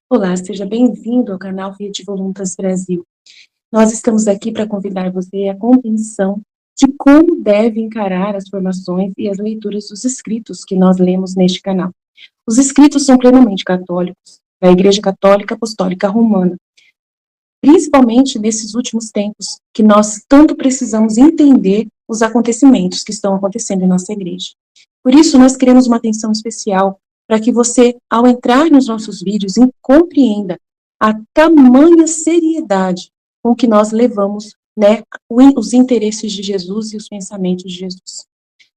Olá, seja bem-vindo ao canal Rede Voluntas Brasil. Nós estamos aqui para convidar você à compreensão de como deve encarar as formações e as leituras dos escritos que nós lemos neste canal. Os escritos são plenamente católicos, da Igreja Católica Apostólica Romana, principalmente nesses últimos tempos, que nós tanto precisamos entender os acontecimentos que estão acontecendo em nossa igreja. Por isso, nós queremos uma atenção especial para que você, ao entrar nos nossos vídeos, compreenda a tamanha seriedade com que nós levamos, né, os interesses de Jesus e os pensamentos de Jesus.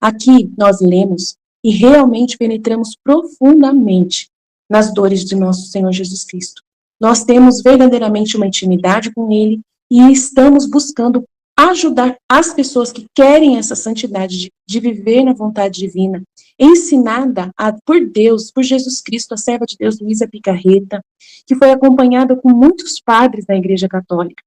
Aqui nós lemos e realmente penetramos profundamente nas dores de nosso Senhor Jesus Cristo. Nós temos verdadeiramente uma intimidade com Ele e estamos buscando ajudar as pessoas que querem essa santidade de viver na vontade divina, ensinada por Deus, por Jesus Cristo, a serva de Deus, Luísa Picarreta, que foi acompanhada com muitos padres da Igreja Católica.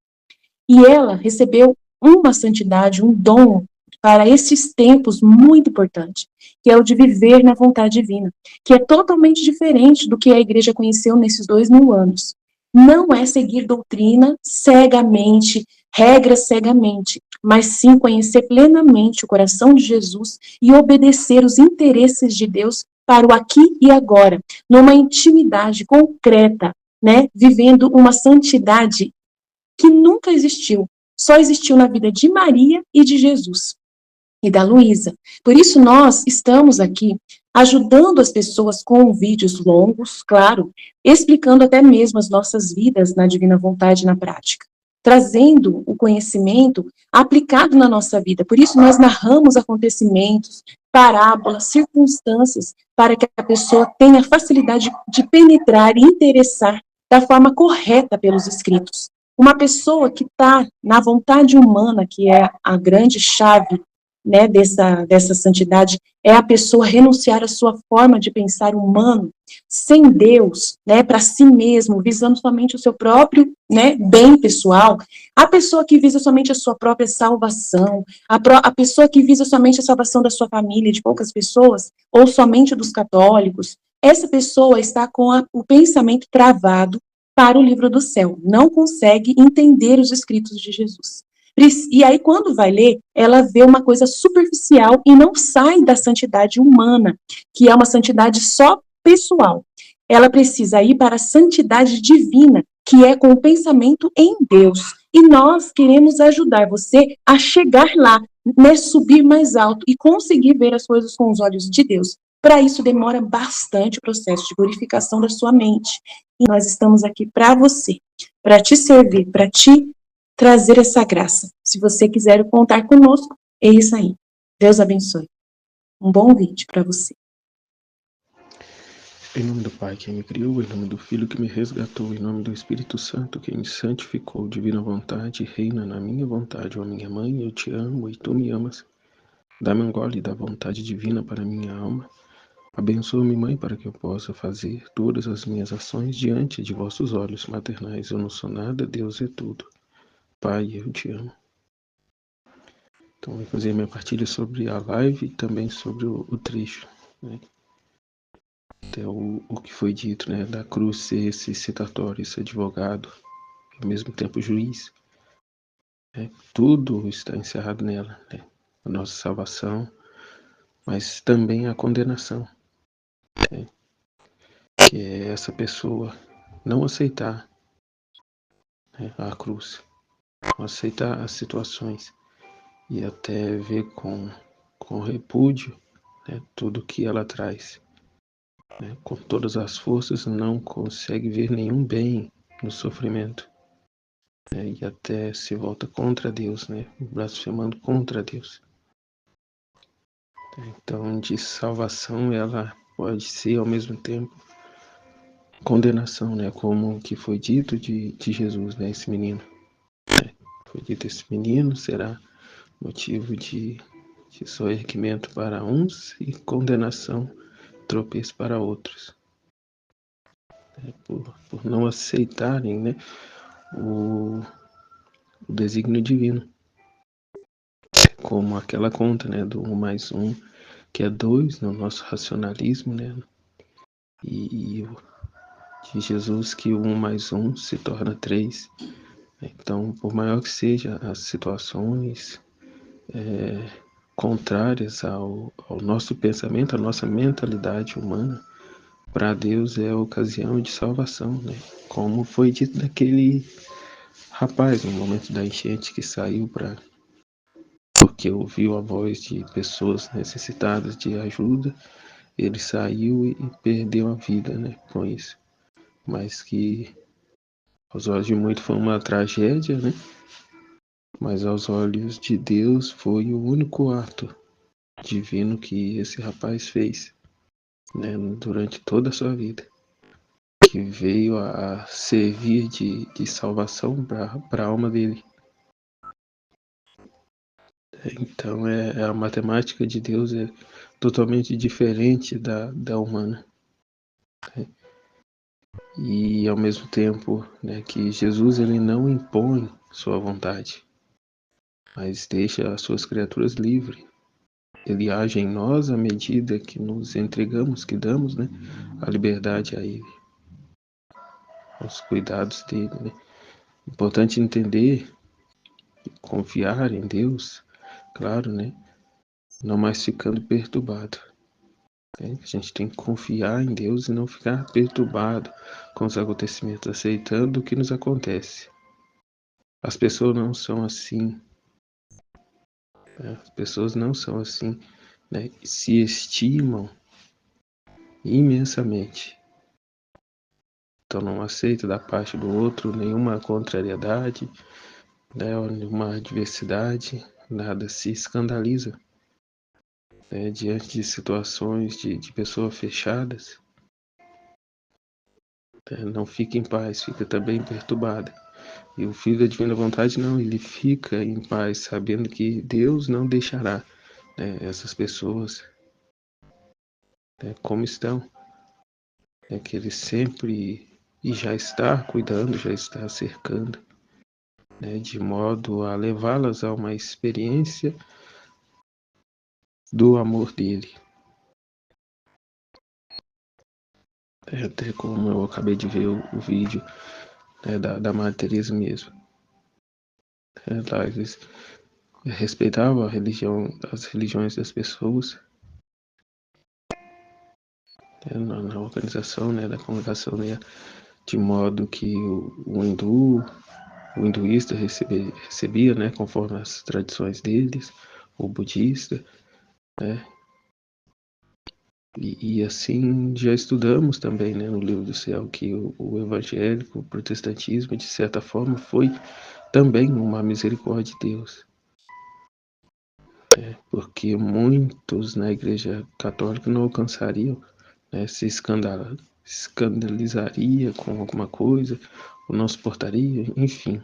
E ela recebeu uma santidade, um dom para esses tempos muito importante, que é o de viver na vontade divina, que é totalmente diferente do que a igreja conheceu nesses 2000 anos. Não é seguir doutrina cegamente, regras cegamente, mas sim conhecer plenamente o coração de Jesus e obedecer os interesses de Deus para o aqui e agora, numa intimidade concreta, né, vivendo uma santidade que nunca existiu, só existiu na vida de Maria e de Jesus e da Luísa. Por isso nós estamos aqui ajudando as pessoas com vídeos longos, claro, explicando até mesmo as nossas vidas na divina vontade na prática, trazendo o conhecimento aplicado na nossa vida. Por isso nós narramos acontecimentos, parábolas, circunstâncias, para que a pessoa tenha facilidade de penetrar e interessar da forma correta pelos escritos. Uma pessoa que está na vontade humana, que é a grande chave, né, dessa santidade, é a pessoa renunciar à sua forma de pensar humano, sem Deus, né, para si mesmo, visando somente o seu próprio, né, bem pessoal. A pessoa que visa somente a sua própria salvação, a pessoa que visa somente a salvação da sua família, de poucas pessoas, ou somente dos católicos, essa pessoa está com o pensamento travado para o livro do céu, não consegue entender os escritos de Jesus. E aí, quando vai ler, ela vê uma coisa superficial e não sai da santidade humana, que é uma santidade só pessoal. Ela precisa ir para a santidade divina, que é com o pensamento em Deus. E nós queremos ajudar você a chegar lá, né, subir mais alto e conseguir ver as coisas com os olhos de Deus. Para isso, demora bastante o processo de purificação da sua mente. E nós estamos aqui para você, para te servir, para te trazer essa graça. Se você quiser contar conosco, é isso aí. Deus abençoe. Um bom vídeo para você. Em nome do Pai, que me criou, em nome do Filho, que me resgatou, em nome do Espírito Santo, que me santificou, divina vontade, reina na minha vontade, ó minha mãe, eu te amo e tu me amas. Dá-me um gole da vontade divina para minha alma. Abençoa-me, mãe, para que eu possa fazer todas as minhas ações diante de vossos olhos maternais. Eu não sou nada, Deus é tudo. Pai, eu te amo. Então, vou fazer minha partilha sobre a live e também sobre o trecho, né? Até o que foi dito, né? Da cruz ser esse citatório, esse advogado, ao mesmo tempo juiz. Né? Tudo está encerrado nela, né? A nossa salvação, mas também a condenação, né? Que é essa pessoa não aceitar, né, a cruz, não aceitar as situações e até ver com repúdio, né, tudo que ela traz, né, com todas as forças não consegue ver nenhum bem no sofrimento, né, e até se volta contra Deus, né, blasfemando contra Deus. Então, de salvação, ela pode ser ao mesmo tempo condenação, né, como que foi dito de Jesus, né, esse menino. Foi dito, esse menino será motivo de soerguimento para uns e condenação, tropeço para outros. Por não aceitarem, né, o desígnio divino. como aquela conta, né, do 1 mais 1, que é 2 no nosso racionalismo, né? E de Jesus que o 1 mais 1 se torna 3. Então, por maior que sejam as situações contrárias ao nosso pensamento, à nossa mentalidade humana, para Deus é ocasião de salvação, né? Como foi dito daquele rapaz no momento da enchente que saiu porque ouviu a voz de pessoas necessitadas de ajuda, ele saiu e perdeu a vida, né, com isso. Mas que aos olhos de muitos foi uma tragédia, né? Mas aos olhos de Deus foi o único ato divino que esse rapaz fez, né, durante toda a sua vida, que veio a servir de salvação para a alma dele. Então a matemática de Deus é totalmente diferente da humana. Né? E ao mesmo tempo, né, que Jesus ele não impõe sua vontade, mas deixa as suas criaturas livres. Ele age em nós à medida que nos entregamos, que damos, né, a liberdade a ele, aos cuidados dele. Né? Importante entender, confiar em Deus, claro, né, não mais ficando perturbado. Né? A gente tem que confiar em Deus e não ficar perturbado com os acontecimentos, aceitando o que nos acontece. As pessoas não são assim. Né? As pessoas não são assim. Né? Se estimam imensamente. Então não aceita da parte do outro nenhuma contrariedade, né? Nenhuma adversidade, nada, se escandaliza. Né? Diante de situações de pessoas fechadas, né? Não fica em paz, fica também perturbada. E o filho da divina vontade não, ele fica em paz, sabendo que Deus não deixará, né, essas pessoas, né, como estão, né, que ele sempre e já está cuidando, já está cercando, né, de modo a levá-las a uma experiência do amor dele. Até como eu acabei de ver o vídeo, né, da Madre Teresa mesmo. Lá eles respeitavam a religião, as religiões das pessoas, né, na organização, né, da congregação, né, de modo que o hinduísta recebia, né, conforme as tradições deles, o budista, né, e assim já estudamos também, né, no livro do céu que o evangélico, o protestantismo, de certa forma, foi também uma misericórdia de Deus. Porque muitos na Igreja Católica não alcançariam, né, se escandalizaria com alguma coisa, ou não suportaria, enfim.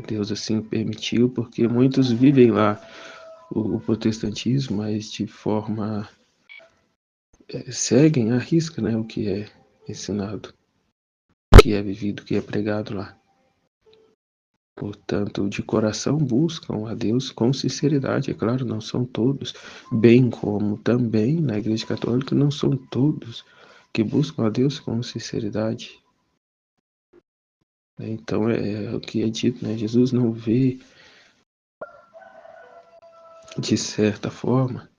Deus assim permitiu, porque muitos vivem lá o protestantismo, mas de forma seguem à risca, né, o que é ensinado, o que é vivido, o que é pregado lá. Portanto, de coração buscam a Deus com sinceridade, é claro, não são todos, bem como também na Igreja Católica não são todos que buscam a Deus com sinceridade. Então é o que é dito, né? Jesus não vê, de certa forma,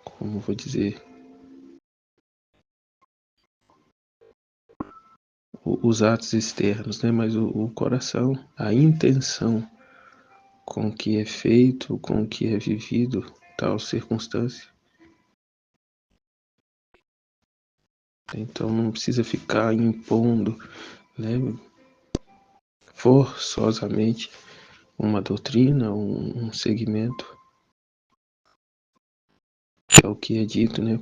como vou dizer, os atos externos, né? Mas o coração, a intenção com que é feito, com que é vivido tal circunstância. Então não precisa ficar impondo, né, forçosamente uma doutrina, um segmento. É o que é dito, né?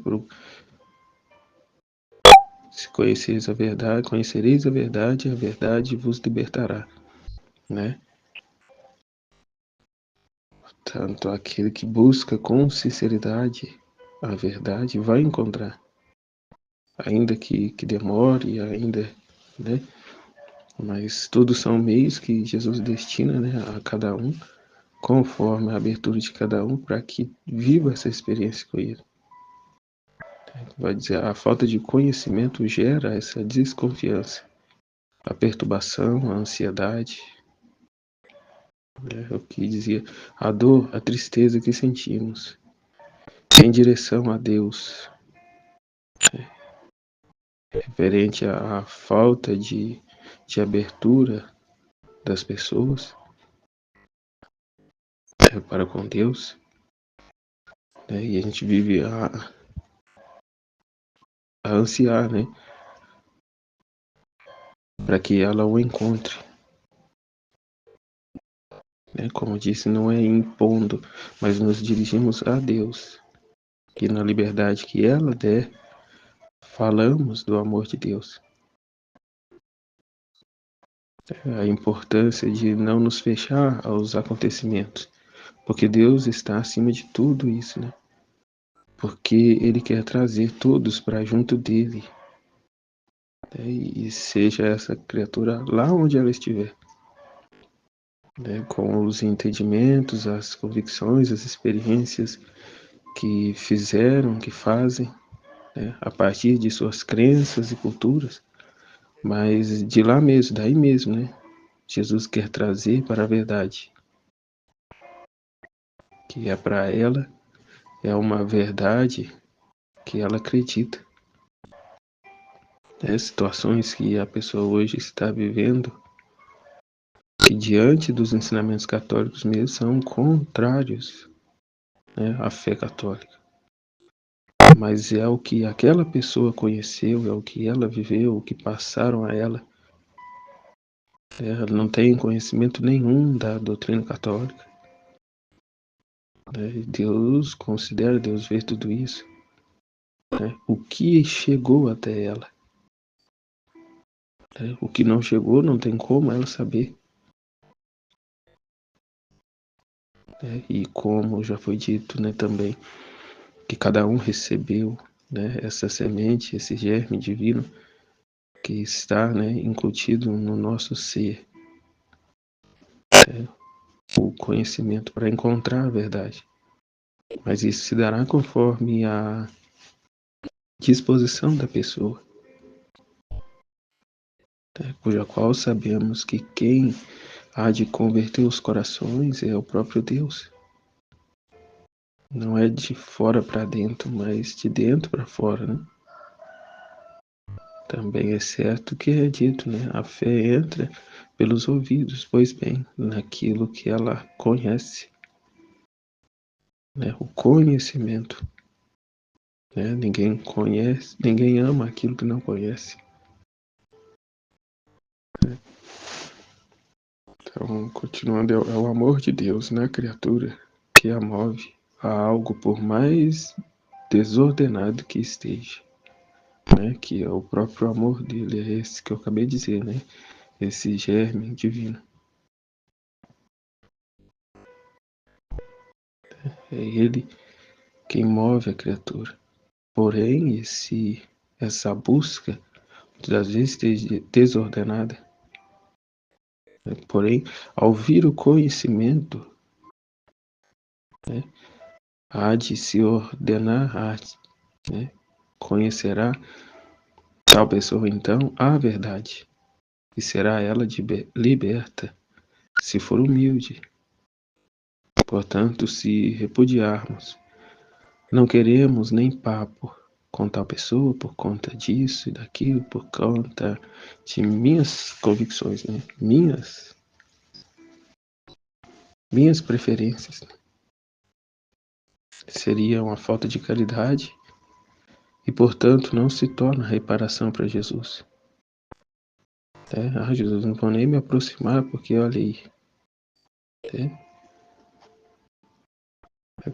Se conhecereis a verdade vos libertará, né? Tanto aquele que busca com sinceridade a verdade vai encontrar, ainda que demore, ainda, né? Mas tudo são meios que Jesus destina, né, a cada um conforme a abertura de cada um, para que viva essa experiência com ele. Vai dizer, a falta de conhecimento gera essa desconfiança, a perturbação, a ansiedade, o que dizia, a dor, a tristeza que sentimos em direção a Deus, referente à falta de abertura das pessoas para com Deus, e a gente vive a ansiar, para que ela o encontre. Como disse, não é impondo, mas nos dirigimos a Deus. E na liberdade que ela der, falamos do amor de Deus. A importância de não nos fechar aos acontecimentos, porque Deus está acima de tudo isso, porque Ele quer trazer todos para junto dele, e seja essa criatura lá onde ela estiver, com os entendimentos, as convicções, as experiências que fizeram, que fazem, a partir de suas crenças e culturas, mas de lá mesmo, daí mesmo, Jesus quer trazer para a verdade, que é para ela, é uma verdade que ela acredita. Situações que a pessoa hoje está vivendo, que diante dos ensinamentos católicos mesmo são contrários, à fé católica. Mas é o que aquela pessoa conheceu, é o que ela viveu, o que passaram a ela. Ela não tem conhecimento nenhum da doutrina católica. Deus considera, Deus vê tudo isso. O que chegou até ela. O que não chegou, não tem como ela saber. E como já foi dito, também, que cada um recebeu, essa semente, esse germe divino que está, incutido no nosso ser. O conhecimento para encontrar a verdade. Mas isso se dará conforme a disposição da pessoa, cuja qual sabemos que quem há de converter os corações é o próprio Deus. Não é de fora para dentro, mas de dentro para fora, Também é certo que é dito, a fé entra pelos ouvidos, pois bem, naquilo que ela conhece, o conhecimento. Ninguém conhece, ninguém ama aquilo que não conhece. Então, continuando, é o amor de Deus na criatura que a move a algo por mais desordenado que esteja, que é o próprio amor dele, é esse que eu acabei de dizer, esse germe divino. É ele quem move a criatura. Porém, essa busca, muitas vezes desordenada, porém, ao vir o conhecimento, há de se ordenar, conhecerá tal pessoa então a verdade, e será ela liberta, se for humilde. Portanto, se repudiarmos, não queremos nem papo com tal pessoa por conta disso e daquilo, por conta de minhas convicções, minhas preferências. Seria uma falta de caridade e, portanto, não se torna reparação para Jesus. Jesus, não vou nem me aproximar porque olha aí. É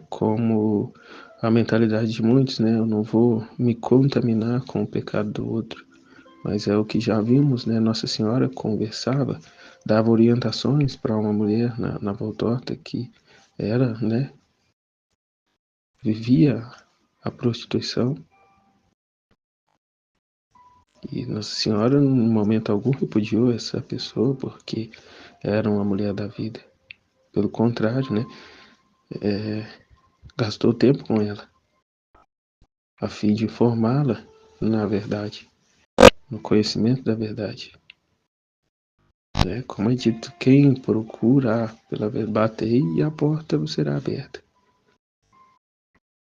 como a mentalidade de muitos, eu não vou me contaminar com o pecado do outro. Mas é o que já vimos, Nossa Senhora conversava, dava orientações para uma mulher na Voltorta que era, vivia a prostituição. E Nossa Senhora, em momento algum, repudiou essa pessoa porque era uma mulher da vida. pelo contrário, né, gastou tempo com ela, a fim de formá-la na verdade, no conhecimento da verdade. Como é dito, quem procura pela bater e a porta será aberta.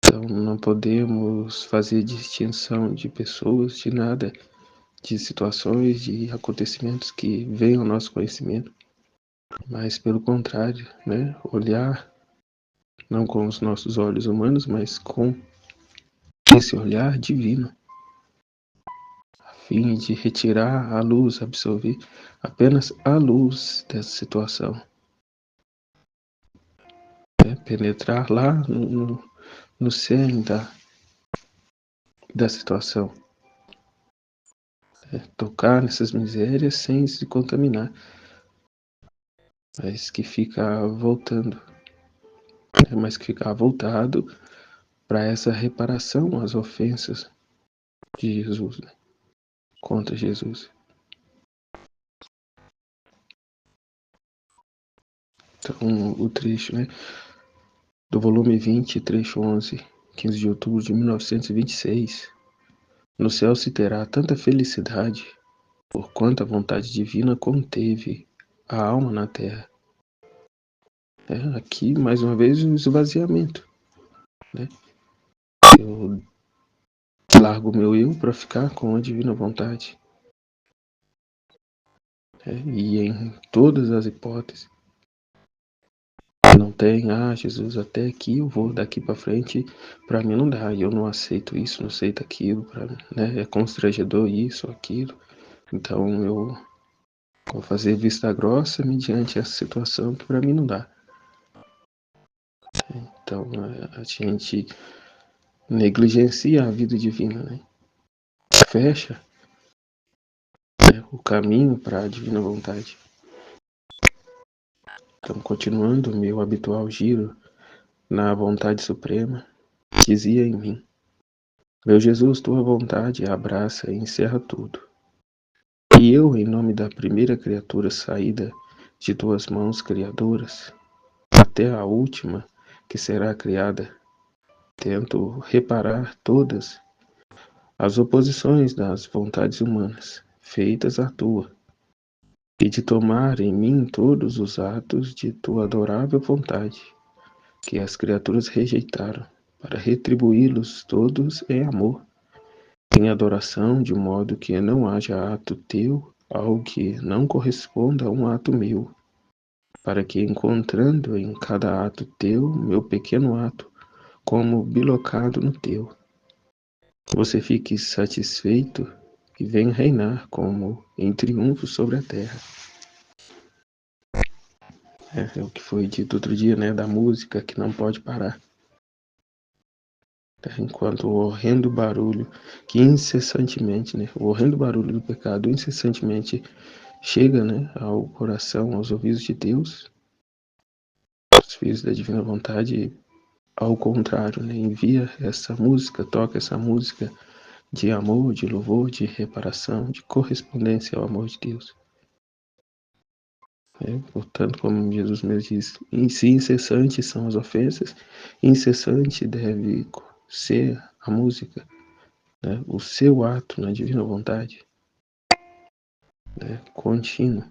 Então não podemos fazer distinção de pessoas, de nada, de situações, de acontecimentos que venham ao nosso conhecimento, mas pelo contrário, olhar não com os nossos olhos humanos, mas com esse olhar divino, a fim de retirar a luz, absorver apenas a luz dessa situação, penetrar lá no cerne da situação, tocar nessas misérias sem se contaminar, mas que fica voltando, mas que fica voltado para essa reparação às ofensas de Jesus, contra Jesus. Então, o trecho, do volume 20, trecho 11, 15 de outubro de 1926. No céu se terá tanta felicidade, por quanto a vontade divina conteve a alma na terra. Aqui, mais uma vez, o esvaziamento. Eu largo meu eu para ficar com a divina vontade. E em todas as hipóteses, não tem, Jesus, até aqui eu vou, daqui para frente, para mim não dá, eu não aceito isso, não aceito aquilo, é constrangedor isso, aquilo, então eu vou fazer vista grossa mediante essa situação que para mim não dá. Então a gente negligencia a vida divina, fecha o caminho para a divina vontade. Então, continuando o meu habitual giro na vontade suprema, dizia em mim: meu Jesus, tua vontade abraça e encerra tudo. E eu, em nome da primeira criatura saída de tuas mãos criadoras, até a última que será criada, tento reparar todas as oposições das vontades humanas, feitas à tua, e de tomar em mim todos os atos de tua adorável vontade, que as criaturas rejeitaram, para retribuí-los todos em amor, em adoração, de modo que não haja ato teu ao que não corresponda a um ato meu, para que, encontrando em cada ato teu meu pequeno ato, como bilocado no teu, você fique satisfeito e venha reinar como em triunfo sobre a terra. É o que foi dito outro dia, da música que não pode parar. Enquanto o horrendo barulho que incessantemente, o horrendo barulho do pecado incessantemente chega, ao coração, aos ouvidos de Deus, os filhos da divina vontade, ao contrário, envia essa música, toca essa música de amor, de louvor, de reparação, de correspondência ao amor de Deus. Portanto, como Jesus mesmo diz, se incessantes são as ofensas, incessante deve ser a música, o seu ato na divina vontade, contínuo.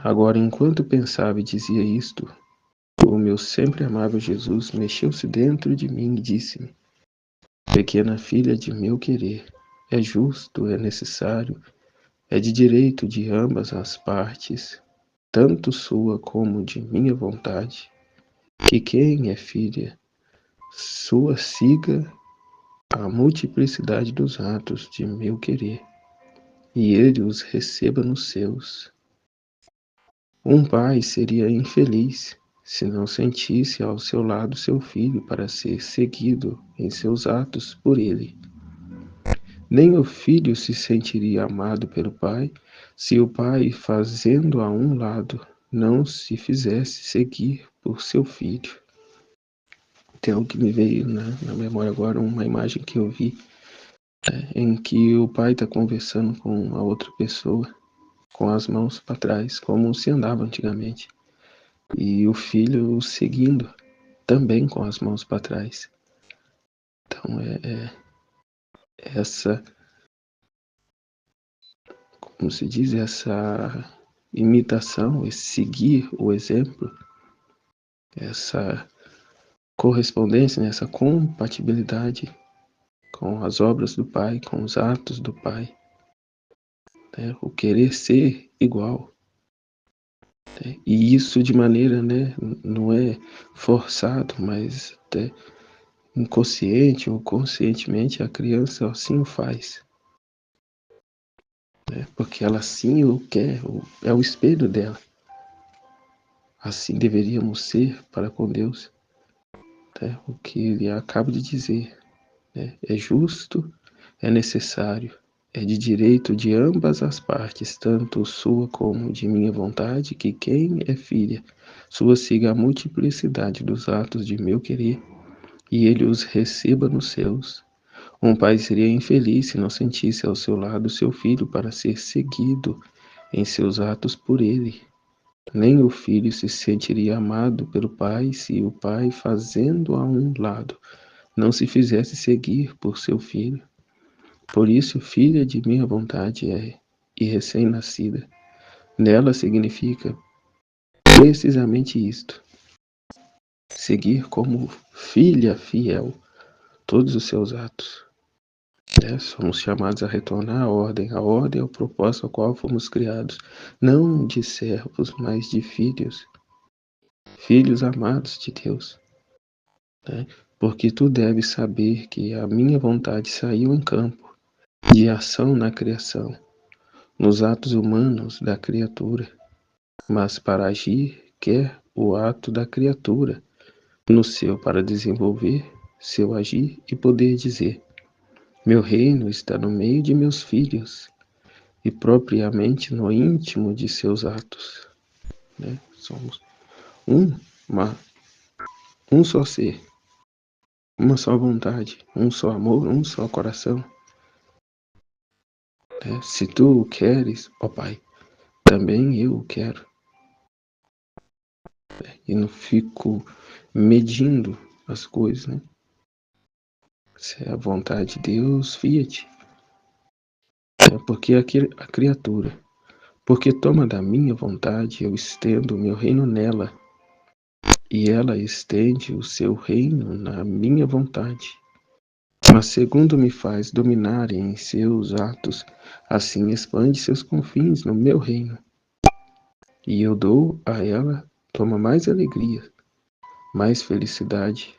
Agora, enquanto pensava e dizia isto, o meu sempre amável Jesus mexeu-se dentro de mim e disse-me: pequena filha de meu querer, é justo, é necessário, é de direito de ambas as partes, tanto sua como de minha vontade, que quem é filha sua siga a multiplicidade dos atos de meu querer, e ele os receba nos seus. Um pai seria infeliz se não sentisse ao seu lado seu filho para ser seguido em seus atos por ele. Nem o filho se sentiria amado pelo pai se o pai, fazendo a um lado, não se fizesse seguir por seu filho. Tem algo que me veio na memória agora, uma imagem que eu vi, em que o pai está conversando com a outra pessoa, com as mãos para trás, como se andava antigamente. e o filho seguindo também com as mãos para trás. Então essa, como se diz, essa imitação, esse seguir o exemplo, essa correspondência, né, essa compatibilidade com as obras do Pai, com os atos do Pai, né, o querer ser igual. Né, e isso de maneira, né, não é forçado, mas até inconsciente ou conscientemente a criança assim o faz. Né, porque ela assim o quer, é o espelho dela. Assim deveríamos ser para com Deus. Né, o que ele acaba de dizer, né, é justo, é necessário, é de direito de ambas as partes, tanto sua como de minha vontade, que quem é filha sua siga a multiplicidade dos atos de meu querer, e ele os receba nos seus. Um pai seria infeliz se não sentisse ao seu lado seu filho para ser seguido em seus atos por ele. Nem o filho se sentiria amado pelo pai se o pai, fazendo a um lado, não se fizesse seguir por seu filho. Por isso, filha de minha vontade é, e recém-nascida. Nela significa precisamente isto: seguir como filha fiel todos os seus atos. Somos chamados a retornar à ordem. A ordem é o propósito ao qual fomos criados, não de servos, mas de filhos, filhos amados de Deus. Porque tu deves saber que a minha vontade saiu em campo de ação na criação, nos atos humanos da criatura, mas para agir quer o ato da criatura no seu, para desenvolver seu agir e poder dizer: meu reino está no meio de meus filhos e propriamente no íntimo de seus atos. Né? Somos um só ser, uma só vontade, um só amor, um só coração. Né? Se tu o queres, ó Pai, também eu o quero. E não fico medindo as coisas, né? Se é a vontade de Deus, fiat. Porque a criatura, porque toma da minha vontade, eu estendo o meu reino nela, e ela estende o seu reino na minha vontade. Mas segundo me faz dominar em seus atos, assim expande seus confins no meu reino. E eu dou a ela, toma mais alegria, mais felicidade,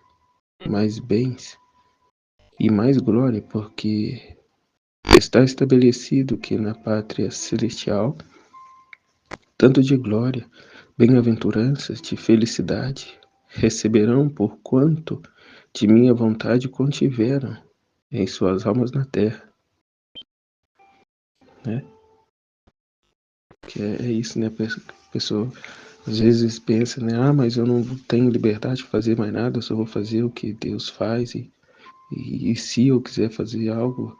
mais bens e mais glória, porque está estabelecido que na pátria celestial, tanto de glória, bem-aventuranças, de felicidade, receberão por quanto de minha vontade contiveram em suas almas na terra. Né? Que é isso, né? A pessoa às vezes pensa, né? Ah, mas eu não tenho liberdade de fazer mais nada, eu só vou fazer o que Deus faz. E se eu quiser fazer algo,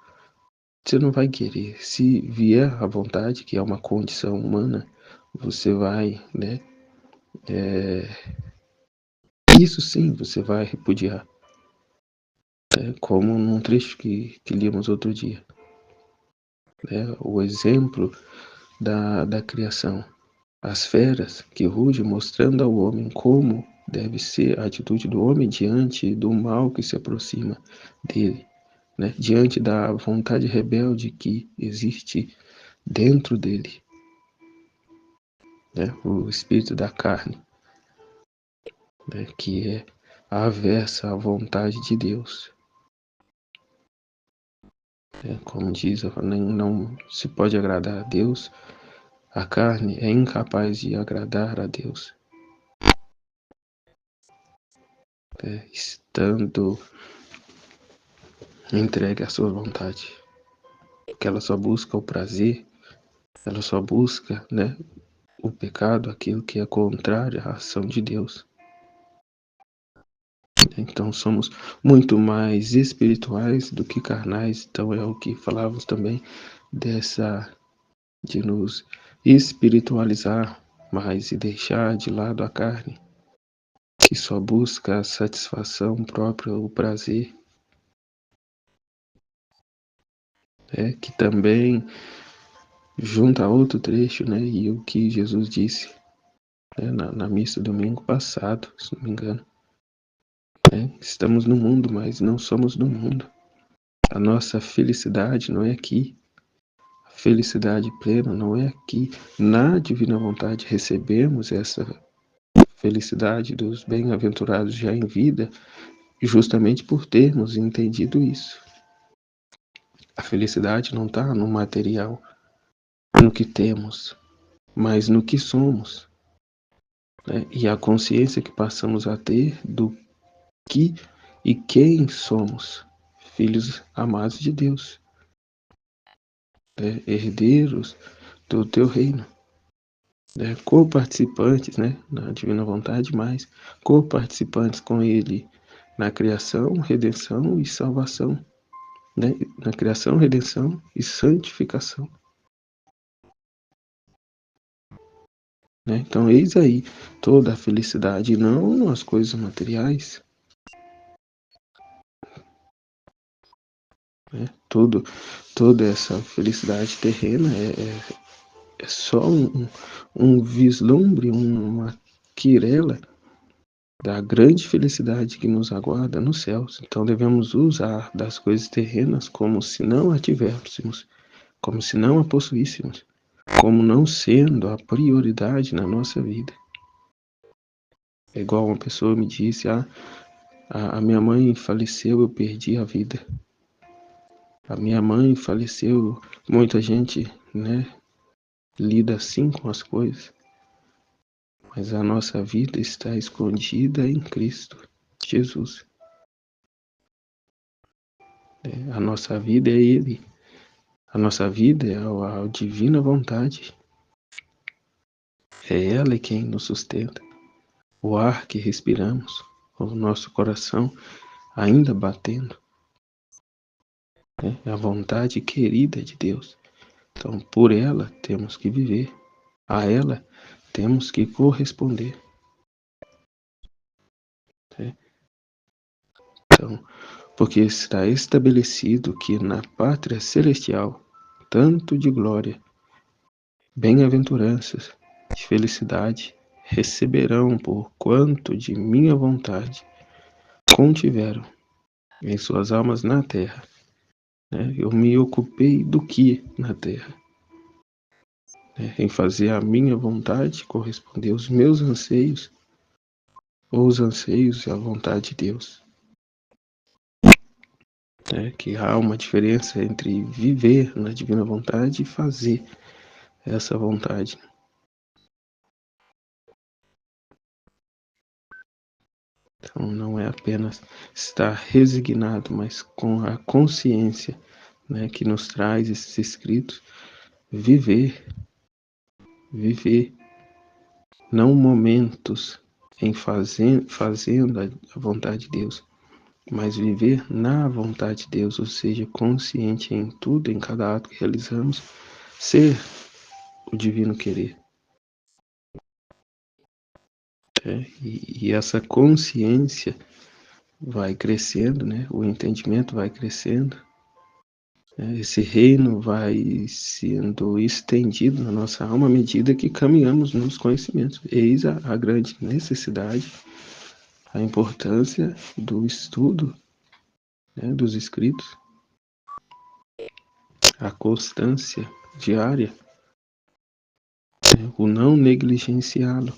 você não vai querer. Se vier a vontade, que é uma condição humana, você vai, né? Isso sim, você vai repudiar. Como num trecho que líamos outro dia. Né? O exemplo da criação. As feras que rugem mostrando ao homem como deve ser a atitude do homem diante do mal que se aproxima dele. Né? Diante da vontade rebelde que existe dentro dele. Né? O espírito da carne, né? Que é aversa à vontade de Deus. Como diz, não se pode agradar a Deus, a carne é incapaz de agradar a Deus. Estando entregue à sua vontade. Porque ela só busca o prazer, ela só busca, né, o pecado, aquilo que é contrário à ação de Deus. Então somos muito mais espirituais do que carnais. Então é o que falávamos também de nos espiritualizar mas e deixar de lado a carne, que só busca a satisfação própria, o prazer, que também junta outro trecho, e o que Jesus disse, na missa do domingo passado, se não me engano. Estamos no mundo, mas não somos do mundo. A nossa felicidade não é aqui. A felicidade plena não é aqui. Na divina vontade recebemos essa felicidade dos bem-aventurados já em vida, justamente por termos entendido isso. A felicidade não está no material, no que temos, mas no que somos. E a consciência que passamos a ter do que e quem somos, filhos amados de Deus, herdeiros do teu reino, co-participantes, na divina vontade, mas co-participantes com Ele na criação, redenção e salvação, na criação, redenção e santificação. Então, eis aí toda a felicidade, não nas coisas materiais. Toda essa felicidade terrena é só um vislumbre, uma quirela da grande felicidade que nos aguarda nos céus. Então devemos usar das coisas terrenas como se não a tivéssemos, como se não a possuíssemos, como não sendo a prioridade na nossa vida. É igual uma pessoa me disse, a minha mãe faleceu, eu perdi a vida. A minha mãe faleceu, muita gente, lida assim com as coisas. Mas a nossa vida está escondida em Cristo Jesus. A nossa vida é Ele. A nossa vida é a divina vontade. É ela quem nos sustenta. O ar que respiramos, o nosso coração ainda batendo. É a vontade querida de Deus. Então, por ela temos que viver. A ela temos que corresponder. Então, porque está estabelecido que na pátria celestial, tanto de glória, bem-aventuranças e felicidade receberão por quanto de minha vontade contiveram em suas almas na terra. Eu me ocupei do que na terra? Em fazer a minha vontade corresponder aos meus anseios, ou os anseios e a vontade de Deus. Que há uma diferença entre viver na divina vontade e fazer essa vontade. Então não é apenas estar resignado, mas com a consciência, que nos traz esses escritos, viver, não momentos em fazendo a vontade de Deus, mas viver na vontade de Deus, ou seja, consciente em tudo, em cada ato que realizamos, ser o divino querer. E essa consciência vai crescendo, o entendimento vai crescendo, esse reino vai sendo estendido na nossa alma à medida que caminhamos nos conhecimentos. Eis a grande necessidade, a importância do estudo, dos escritos, a constância diária, o não negligenciá-lo,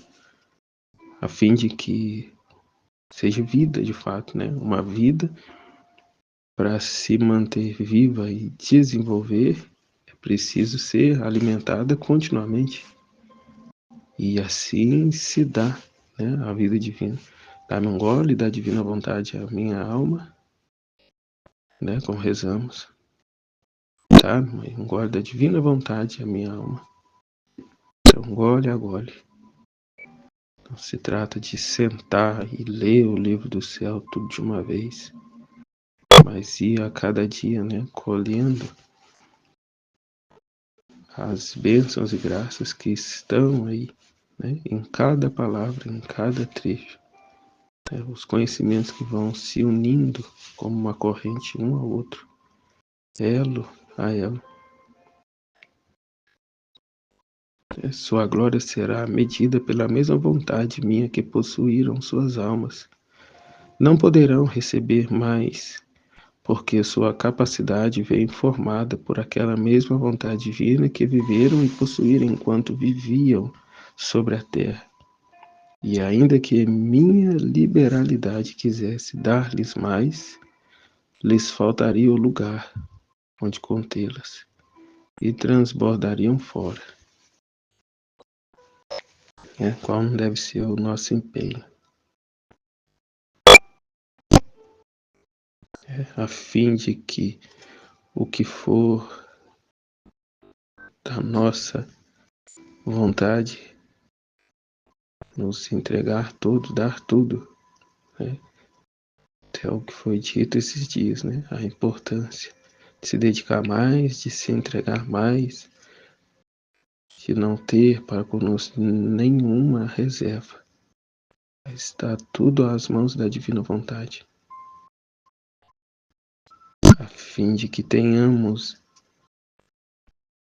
a fim de que seja vida de fato, uma vida para se manter viva e desenvolver, é preciso ser alimentada continuamente. E assim se dá, a vida divina. Dá-me um gole da divina vontade à minha alma, como rezamos. Dá-me um gole da divina vontade à minha alma. Então, gole a gole. Não se trata de sentar e ler o livro do céu tudo de uma vez, mas ir a cada dia, colhendo as bênçãos e graças que estão aí né? Em cada palavra, em cada trecho. Os conhecimentos que vão se unindo como uma corrente um ao outro, elo a elo. Sua glória será medida pela mesma vontade minha que possuíram suas almas. Não poderão receber mais, porque sua capacidade veio formada por aquela mesma vontade divina que viveram e possuíram enquanto viviam sobre a terra. E ainda que minha liberalidade quisesse dar-lhes mais, lhes faltaria o lugar onde contê-las, e transbordariam fora. Qual não deve ser o nosso empenho, a fim de que o que for da nossa vontade, nos entregar tudo, dar tudo, né? É o que foi dito esses dias, né? A importância de se dedicar mais, de se entregar mais, de não ter para conosco nenhuma reserva. Está tudo às mãos da divina vontade, a fim de que tenhamos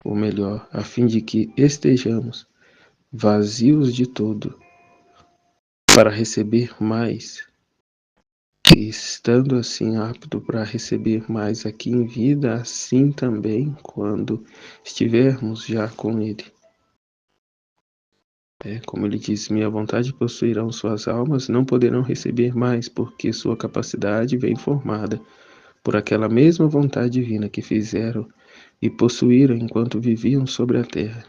ou melhor, a fim de que estejamos vazios de tudo para receber mais, e estando assim apto para receber mais aqui em vida, assim também quando estivermos já com Ele. Como ele diz, minha vontade possuirão suas almas, não poderão receber mais, porque sua capacidade vem formada por aquela mesma vontade divina que fizeram e possuíram enquanto viviam sobre a terra.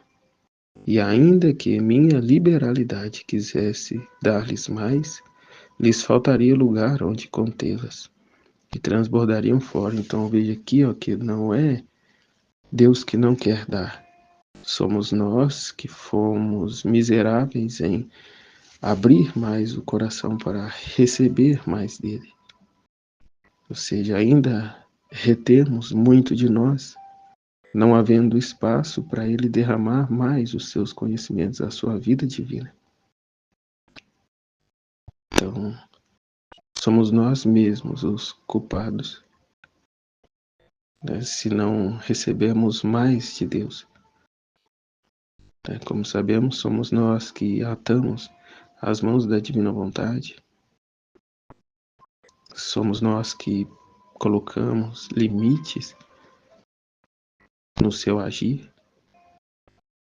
E ainda que minha liberalidade quisesse dar-lhes mais, lhes faltaria lugar onde contê-las, e transbordariam fora. Então veja aqui, que não é Deus que não quer dar. Somos nós que fomos miseráveis em abrir mais o coração para receber mais dele. Ou seja, ainda retemos muito de nós, não havendo espaço para ele derramar mais os seus conhecimentos, a sua vida divina. Então, somos nós mesmos os culpados, né, se não recebemos mais de Deus. Como sabemos, somos nós que atamos as mãos da divina vontade. Somos nós que colocamos limites no seu agir.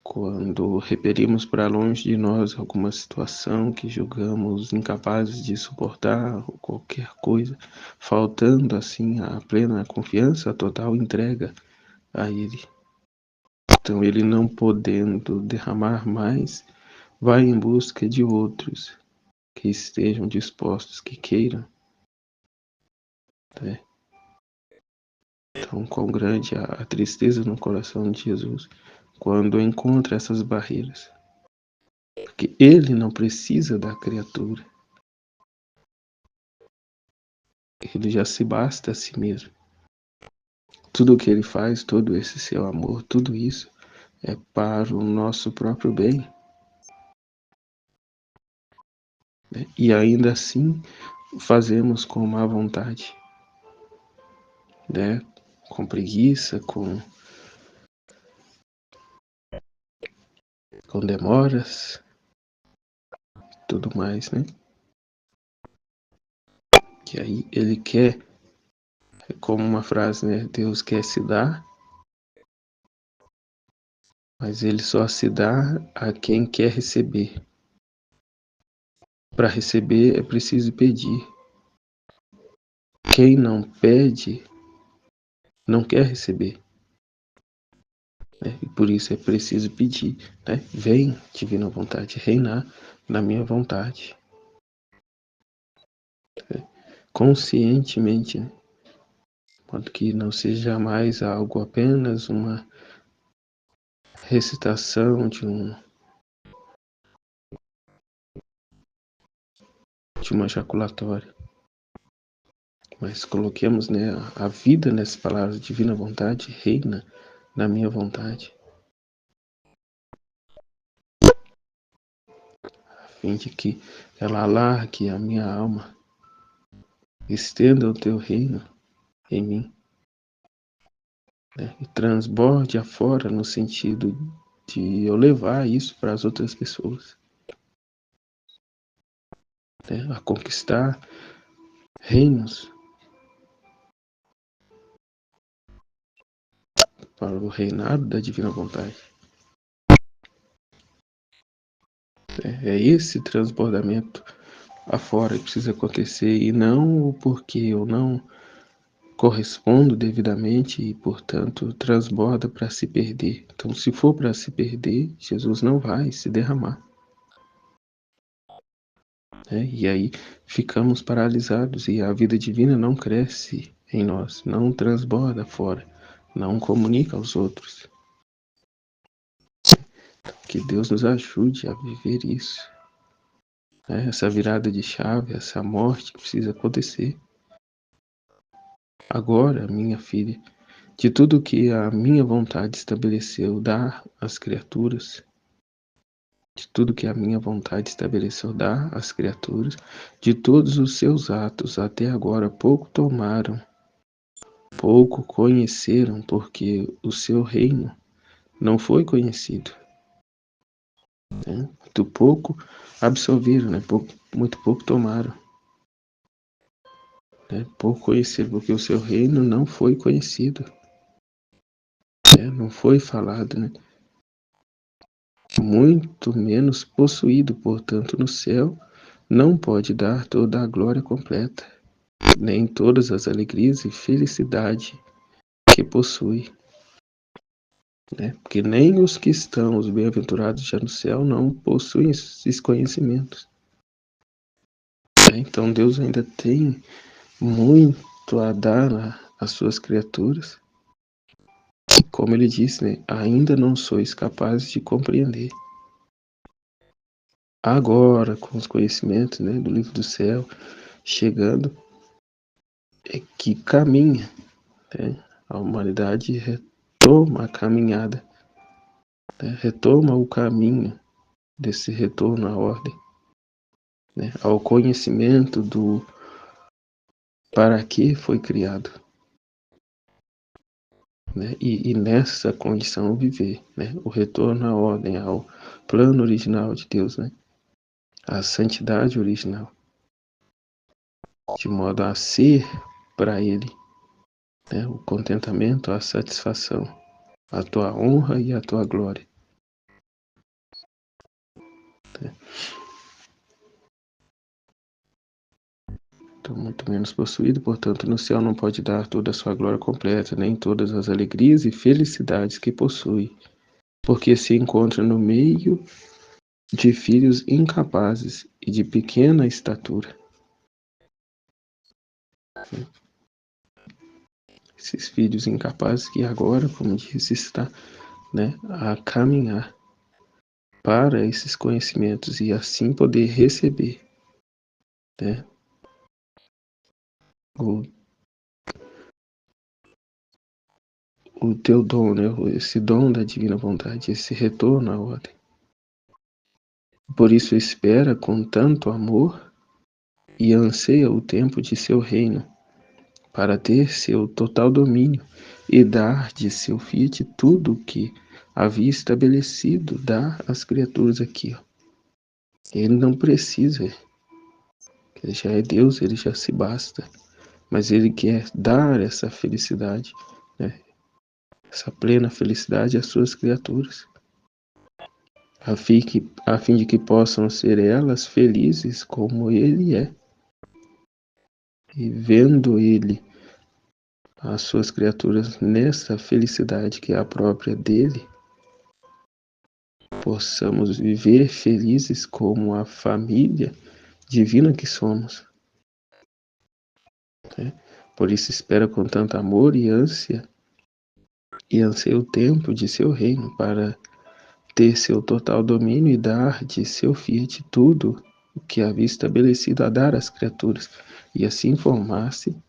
Quando repelimos para longe de nós alguma situação que julgamos incapazes de suportar ou qualquer coisa, faltando assim a plena confiança, a total entrega a Ele. Então Ele, não podendo derramar mais, vai em busca de outros que estejam dispostos, que queiram. Então, quão grande a tristeza no coração de Jesus quando encontra essas barreiras. Porque ele não precisa da criatura. Ele já se basta a si mesmo. Tudo o que ele faz, todo esse seu amor, tudo isso é para o nosso próprio bem. E ainda assim fazemos com má vontade, com preguiça, com demoras, tudo mais, né? Que aí ele quer, como uma frase, né? Deus quer se dar, mas ele só se dá a quem quer receber. Para receber é preciso pedir. Quem não pede, não quer receber. E por isso é preciso pedir. Vem, divina vontade, reinar na minha vontade. Conscientemente, quanto que não seja mais algo apenas uma recitação de uma ejaculatória. Mas coloquemos a vida nessa palavra, divina vontade, reina na minha vontade. fim de que ela alargue a minha alma, estenda o teu reino em mim, né? E transborde afora no sentido de eu levar isso para as outras pessoas, né? A conquistar reinos para o reinado da divina vontade. É esse transbordamento afora que precisa acontecer, e não porque eu não correspondo devidamente e, portanto, transborda para se perder. Então, se for para se perder, Jesus não vai se derramar. E aí ficamos paralisados e a vida divina não cresce em nós, não transborda fora, não comunica aos outros. Que Deus nos ajude a viver isso. Essa virada de chave, essa morte que precisa acontecer. Agora, minha filha, de tudo que a minha vontade estabeleceu dar às criaturas, de tudo que a minha vontade estabeleceu dar às criaturas, de todos os seus atos até agora pouco tomaram, pouco conheceram, porque o seu reino não foi conhecido. Muito pouco absorveram, muito pouco tomaram. Pouco conhecido, porque o seu reino não foi conhecido. Não foi falado, muito menos possuído, portanto, no céu não pode dar toda a glória completa, nem todas as alegrias e felicidade que possui. Porque nem os que estão, os bem-aventurados já no céu, não possuem esses conhecimentos. Então Deus ainda tem muito a dar às suas criaturas. E como ele disse, ainda não sois capazes de compreender. Agora, com os conhecimentos do livro do céu chegando, é que caminha, a humanidade retoma a caminhada, retoma o caminho desse retorno à ordem, ao conhecimento do para que foi criado, e nessa condição viver, o retorno à ordem, ao plano original de Deus, à santidade original, de modo a ser para Ele, o contentamento, a satisfação, a tua honra e a tua glória. Então, muito menos possuído, portanto, no céu não pode dar toda a sua glória completa, nem todas as alegrias e felicidades que possui, porque se encontra no meio de filhos incapazes e de pequena estatura. Esses filhos incapazes que agora, como disse, está a caminhar para esses conhecimentos e assim poder receber o teu dom, esse dom da divina vontade, esse retorno à ordem. Por isso espera com tanto amor e anseia o tempo de seu reino, para ter seu total domínio e dar de seu fiat tudo o que havia estabelecido dar às criaturas aqui. Ele não precisa, ele já é Deus, ele já se basta, mas ele quer dar essa felicidade, essa plena felicidade às suas criaturas, a fim de que possam ser elas felizes como ele é. E vendo ele as suas criaturas nessa felicidade que é a própria dele, possamos viver felizes como a família divina que somos. Por isso espera com tanto amor e anseia o tempo de seu reino para ter seu total domínio e dar de seu fiat tudo o que havia estabelecido a dar às criaturas, e assim formar-se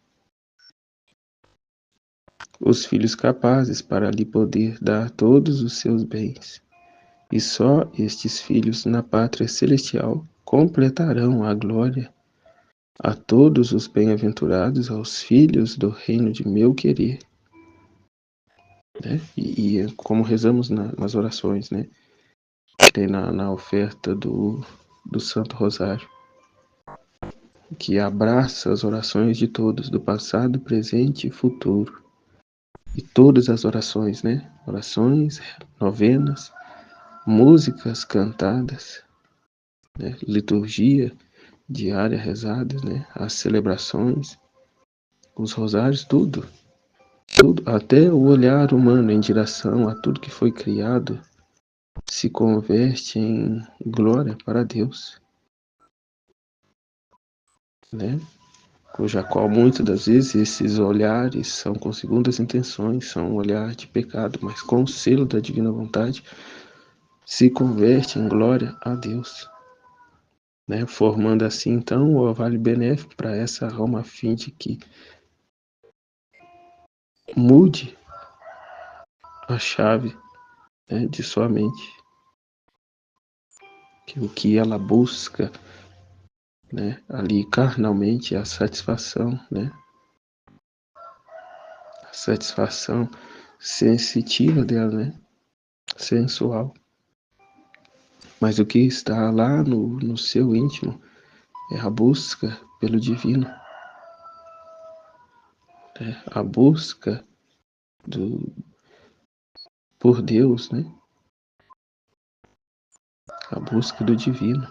os filhos capazes para lhe poder dar todos os seus bens. E só estes filhos na pátria celestial completarão a glória a todos os bem-aventurados, aos filhos do reino de meu querer. Né? E como rezamos nas orações, né? Que tem na oferta do Santo Rosário, que abraça as orações de todos, do passado, presente e futuro. E todas as orações, né? Orações, novenas, músicas cantadas, né? Liturgia diária rezada, né? As celebrações, os rosários, tudo, até o olhar humano em direção a tudo que foi criado se converte em glória para Deus, né? Cuja qual muitas das vezes esses olhares são com segundas intenções, são um olhar de pecado, mas com o selo da divina vontade se converte em glória a Deus, né? Formando assim então o orvalho benéfico para essa alma, a fim de que mude a chave, né, de sua mente, que o que ela busca, né, ali carnalmente, é a satisfação, né, a satisfação sensitiva dela, né, sensual. Mas o que está lá no seu íntimo é a busca pelo divino, né, a busca por Deus, né, a busca do divino.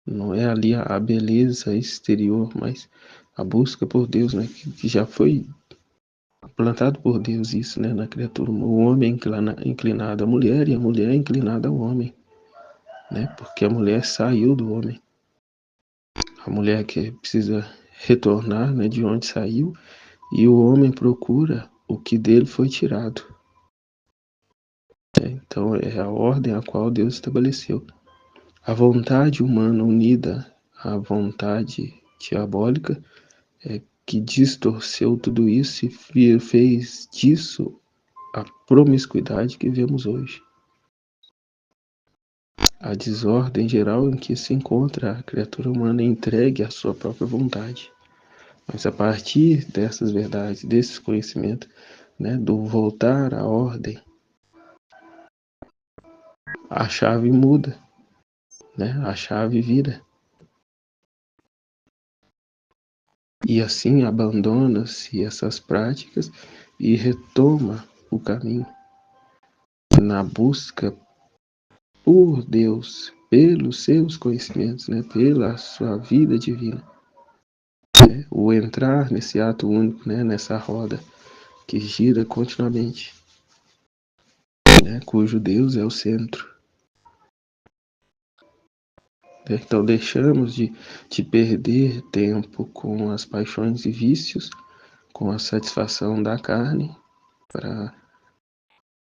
Não é ali a beleza exterior, mas a busca por Deus, né, que já foi plantado por Deus isso, né, na criatura. O homem é inclinado à mulher e a mulher é inclinada ao homem, né, porque a mulher saiu do homem. A mulher que precisa retornar, né, de onde saiu, e o homem procura o que dele foi tirado. Então é a ordem a qual Deus estabeleceu. A vontade humana unida à vontade diabólica é que distorceu tudo isso e fez disso a promiscuidade que vemos hoje. A desordem geral em que se encontra a criatura humana entregue à sua própria vontade. Mas a partir dessas verdades, desses conhecimentos, né, do voltar à ordem, a chave muda, né, a chave vira. E assim abandona-se essas práticas e retoma o caminho na busca por Deus, pelos seus conhecimentos, né, pela sua vida divina. O entrar nesse ato único, né, nessa roda que gira continuamente, né, cujo Deus é o centro. Então deixamos de perder tempo com as paixões e vícios, com a satisfação da carne, para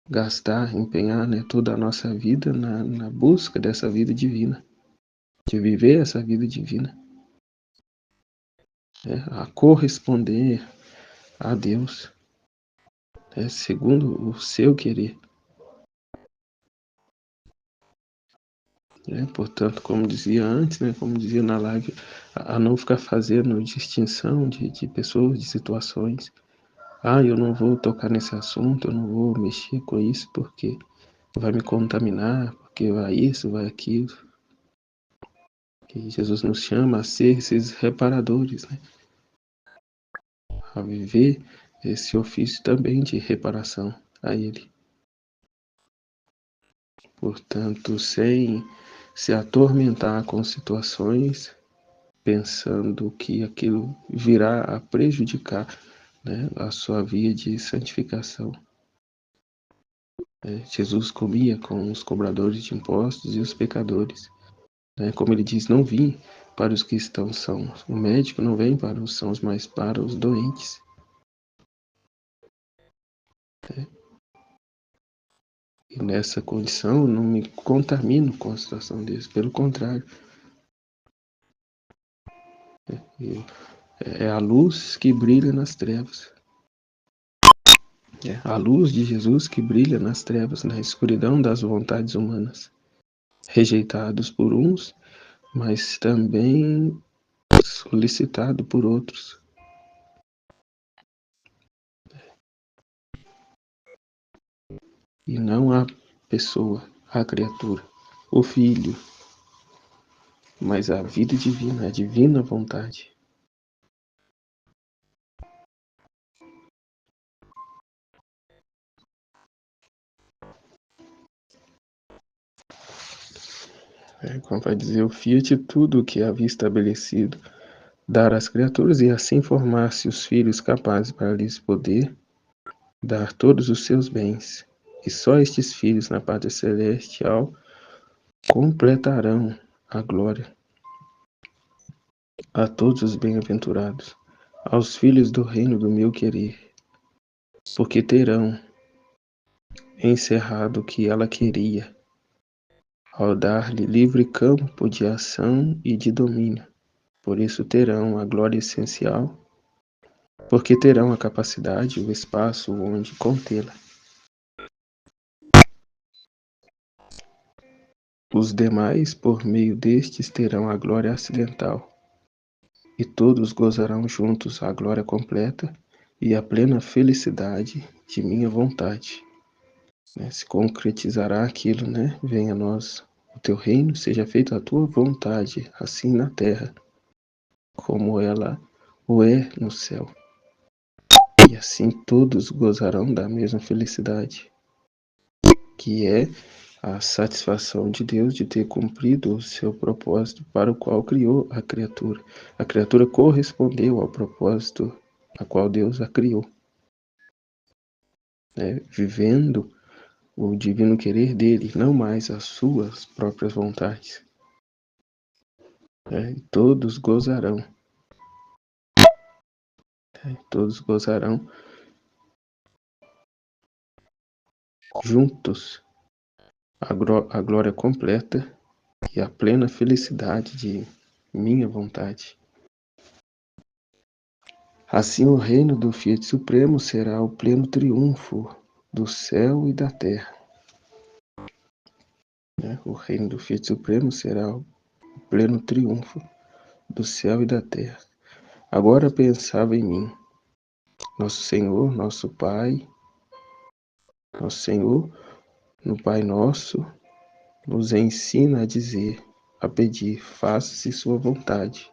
gastar, empenhar, né, toda a nossa vida na busca dessa vida divina, de viver essa vida divina, né, a corresponder a Deus, né, segundo o seu querer. Portanto, como dizia antes, né, como dizia na live, a não ficar fazendo distinção de pessoas, de situações. Eu não vou tocar nesse assunto, eu não vou mexer com isso porque vai me contaminar, porque vai isso, vai aquilo. E Jesus nos chama a ser esses reparadores, né? A viver esse ofício também de reparação a Ele. Portanto, sem se atormentar com situações, pensando que aquilo virá a prejudicar, né, a sua via de santificação. Jesus comia com os cobradores de impostos e os pecadores. Como ele diz, não vim para os que estão sãos. O médico não vem para os sãos, mas para os doentes. E nessa condição, não me contamino com a situação deles. Pelo contrário, é a luz que brilha nas trevas. A luz de Jesus que brilha nas trevas, na escuridão das vontades humanas. rejeitados por uns, mas também solicitado por outros. E não a pessoa, a criatura, o Filho, mas a vida divina, a divina vontade. Como vai dizer o Fiat, tudo o que havia estabelecido dar às criaturas e assim formar-se os filhos capazes para lhes poder dar todos os seus bens. E só estes filhos na pátria celestial completarão a glória a todos os bem-aventurados, aos filhos do reino do meu querer, porque terão encerrado o que ela queria, ao dar-lhe livre campo de ação e de domínio. Por isso terão a glória essencial, porque terão a capacidade, o espaço onde contê-la. Os demais, por meio destes, terão a glória acidental, e todos gozarão juntos a glória completa e a plena felicidade de minha vontade. Se concretizará aquilo, Venha a nós o teu reino, seja feita a tua vontade, assim na terra, como ela o é no céu. E assim todos gozarão da mesma felicidade, que é a satisfação de Deus de ter cumprido o seu propósito para o qual criou a criatura. A criatura correspondeu ao propósito a qual Deus a criou, vivendo o divino querer dele, não mais as suas próprias vontades. Todos gozarão. Todos gozarão juntos a glória completa e a plena felicidade de minha vontade. Assim o reino do Fiat Supremo será o pleno triunfo do céu e da terra. O reino do Fiat Supremo será o pleno triunfo do céu e da terra. Agora pensava em mim, nosso Senhor, nosso Pai, nosso Senhor, no Pai Nosso, nos ensina a dizer, a pedir, faça-se sua vontade.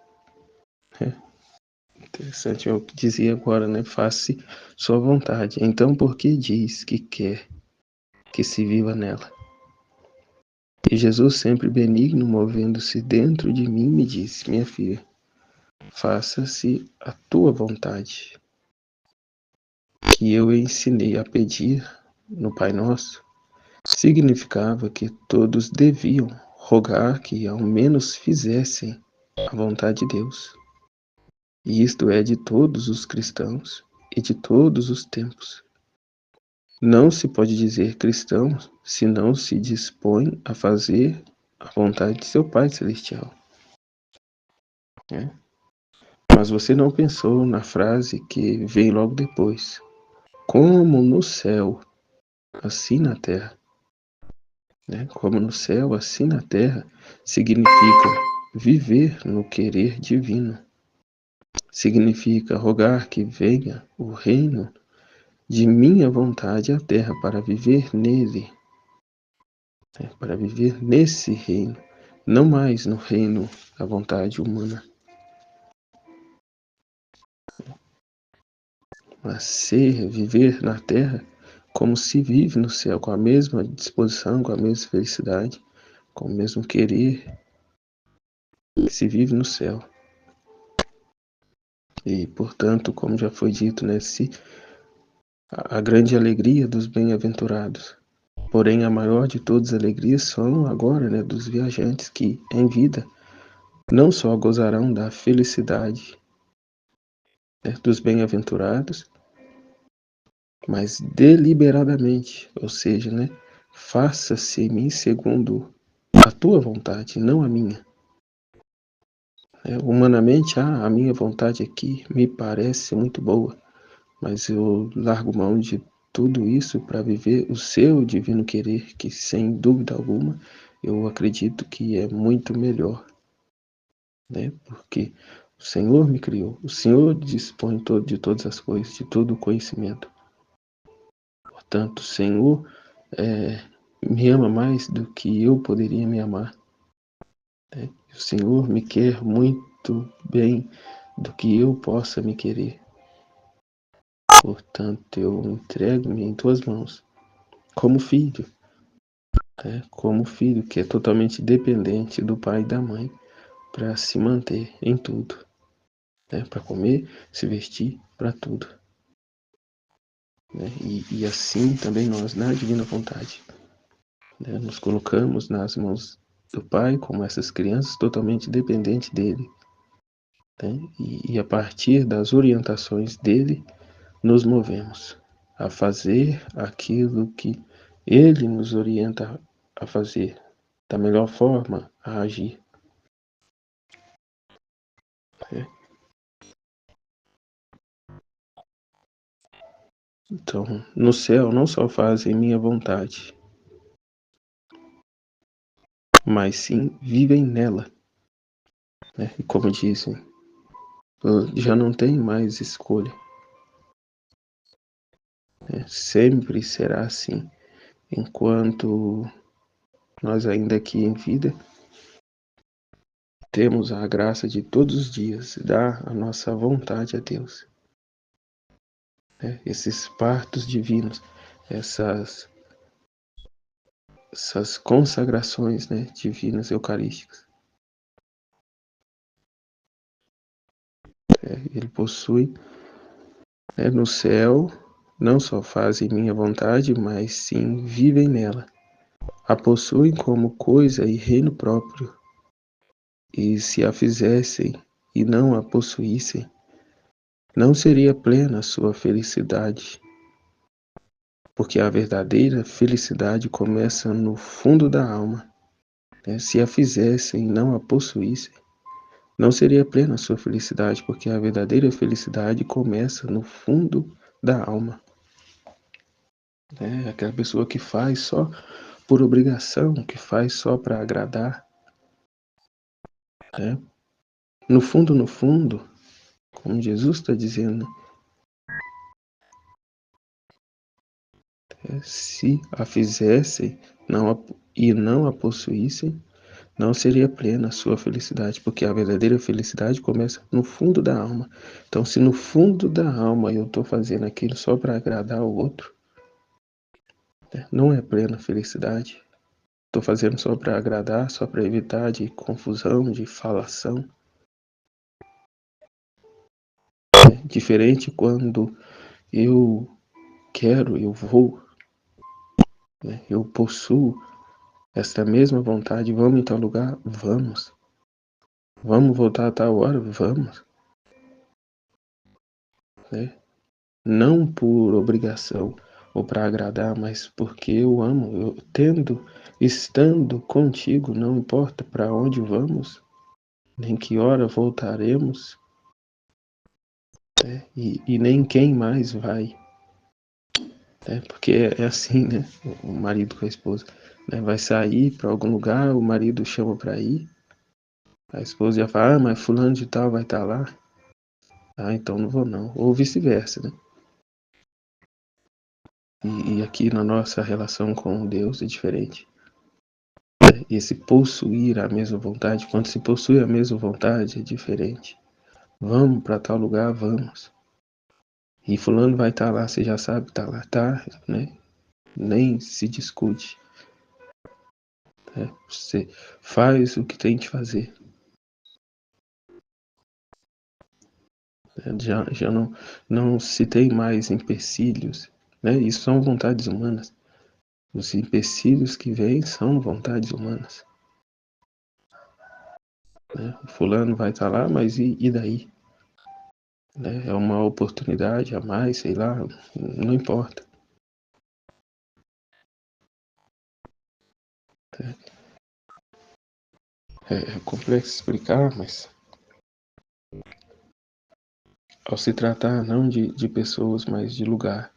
Interessante é o que dizia agora, faça-se sua vontade. Então, por que diz que quer que se viva nela? E Jesus, sempre benigno, movendo-se dentro de mim, me disse, minha filha, faça-se a tua vontade. Que eu ensinei a pedir no Pai Nosso, significava que todos deviam rogar que ao menos fizessem a vontade de Deus. E isto é de todos os cristãos e de todos os tempos. Não se pode dizer cristão se não se dispõe a fazer a vontade de seu Pai Celestial. Mas você não pensou na frase que vem logo depois. Como no céu, assim na terra. Como no céu, assim na terra, significa viver no querer divino. Significa rogar que venha o reino de minha vontade à terra para viver nele, para viver nesse reino, não mais no reino da vontade humana, mas viver na terra como se vive no céu, com a mesma disposição, com a mesma felicidade, com o mesmo querer que se vive no céu. E, portanto, como já foi dito, a grande alegria dos bem-aventurados. Porém, a maior de todas as alegrias são agora, dos viajantes que, em vida, não só gozarão da felicidade dos bem-aventurados, mas deliberadamente, ou seja, faça-se em mim segundo a tua vontade, não a minha. Humanamente, a minha vontade aqui me parece muito boa, mas eu largo mão de tudo isso para viver o seu divino querer, que sem dúvida alguma eu acredito que é muito melhor, né? Porque o Senhor me criou, o Senhor dispõe de todas as coisas, de todo o conhecimento. Portanto, o Senhor me ama mais do que eu poderia me amar, né? O Senhor me quer muito bem do que eu possa me querer. Portanto, eu entrego-me em tuas mãos, como filho, né? Como filho que é totalmente dependente do pai e da mãe para se manter em tudo, né? Para comer, se vestir, para tudo, né? E assim também nós, na divina vontade, né? Nos colocamos nas mãos do Pai como essas crianças totalmente dependentes dele, né? E a partir das orientações dele, nos movemos a fazer aquilo que ele nos orienta a fazer, da melhor forma a agir, né? Então, no céu não só fazem minha vontade, mas sim vivem nela, né? E como dizem, eu já não tenho mais escolha, né? Sempre será assim, enquanto nós ainda aqui em vida temos a graça de todos os dias dar a nossa vontade a Deus, né? Esses partos divinos, essas consagrações, né, divinas eucarísticas, ele possui, né, no céu, não só fazem minha vontade, mas sim vivem nela, a possuem como coisa e reino próprio, e se a fizessem e não a possuíssem, não seria plena a sua felicidade, porque a verdadeira felicidade começa no fundo da alma, né? Se a fizessem e não a possuíssem, não seria plena a sua felicidade, porque a verdadeira felicidade começa no fundo da alma, né? Aquela pessoa que faz só por obrigação, que faz só para agradar, né? No fundo, como Jesus está dizendo, se a fizessem e não a possuíssem, não seria plena a sua felicidade, porque a verdadeira felicidade começa no fundo da alma. Então, se no fundo da alma eu estou fazendo aquilo só para agradar o outro, né, não é plena felicidade. Estou fazendo só para agradar, só para evitar de confusão, de falação. É diferente quando eu quero, eu vou, né, eu possuo essa mesma vontade. Vamos em tal lugar? Vamos. Vamos voltar a tal hora? Vamos, né? Não por obrigação ou para agradar, mas porque eu amo. Estando contigo, não importa para onde vamos, nem que hora voltaremos, né? E nem quem mais vai, né? Porque é assim, né? O marido com a esposa, né? Vai sair para algum lugar, o marido chama para ir, a esposa já fala, mas fulano de tal vai estar lá, ah, então não vou não, ou vice-versa, né? E aqui na nossa relação com Deus é diferente. Esse possuir a mesma vontade, quando se possui a mesma vontade, é diferente. Vamos para tal lugar, vamos. E fulano vai estar lá, você já sabe que está lá, tá, né? Nem se discute, né? Você faz o que tem de fazer. Já não se tem mais empecilhos, né? Isso são vontades humanas. Os empecilhos que vêm são vontades humanas, né? O fulano vai estar lá, mas e daí? Né? É uma oportunidade a mais, sei lá, não importa. É complexo explicar, mas ao se tratar não de pessoas, mas de lugar.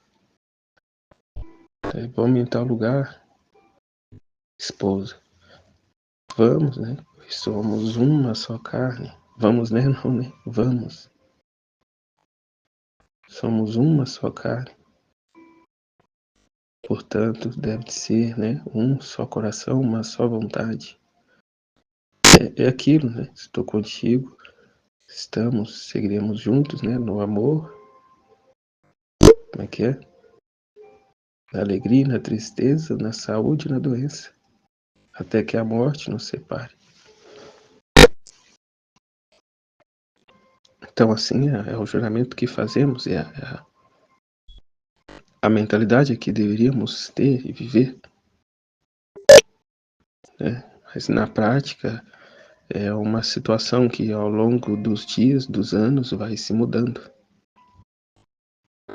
Vamos em tal lugar, esposa. Vamos, né? Somos uma só carne. Vamos, né? Não, né? Vamos. Somos uma só carne. Portanto, deve ser, né? Um só coração, uma só vontade. É aquilo, né? Estou contigo. Seguiremos juntos, né? No amor. Como é que é? Na alegria, na tristeza, na saúde e na doença. Até que a morte nos separe. Então, assim, é o juramento que fazemos, a mentalidade que deveríamos ter e viver, né? Mas na prática é uma situação que ao longo dos dias, dos anos, vai se mudando.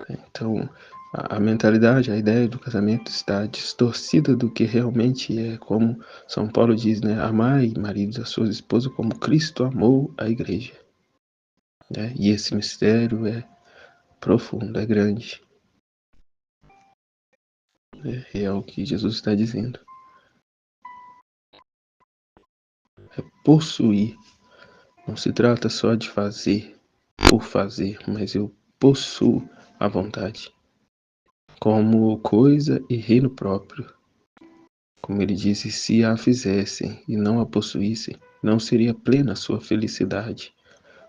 Então, a mentalidade, a ideia do casamento está distorcida do que realmente é, como São Paulo diz, né? Amai, maridos, a suas esposas como Cristo amou a igreja. Né? E esse mistério é profundo, é grande. É o que Jesus está dizendo. É possuir. Não se trata só de fazer por fazer, mas eu possuo a vontade como coisa e reino próprio. Como ele disse, se a fizessem e não a possuíssem, não seria plena a sua felicidade,